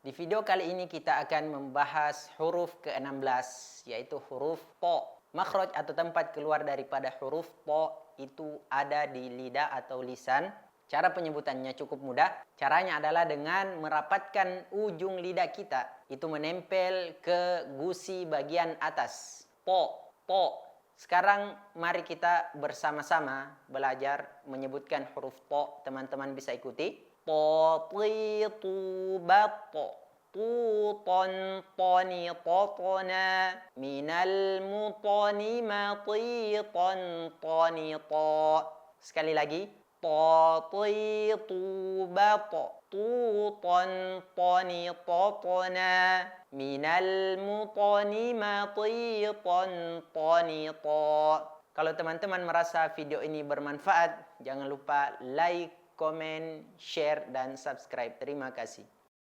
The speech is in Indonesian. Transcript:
Di video kali ini kita akan membahas huruf ke-16, yaitu huruf po. Makhraj atau tempat keluar daripada huruf po itu ada di lidah atau lisan. Cara penyebutannya cukup mudah. Caranya adalah dengan merapatkan ujung lidah kita. Itu menempel ke gusi bagian atas. Po, po. Sekarang mari kita bersama-sama belajar menyebutkan huruf po. Teman-teman bisa ikuti. Po, ti, tu, ba, to. Tuton, toni, totona. Minal mutoni, matiton, toni, to. Sekali lagi. To, ti, tu, ba, to. Tuton, toni, totona. Minal mutoni, matiton, toni, to. Kalau teman-teman merasa video ini bermanfaat, jangan lupa like, komen, share, dan subscribe. Terima kasih.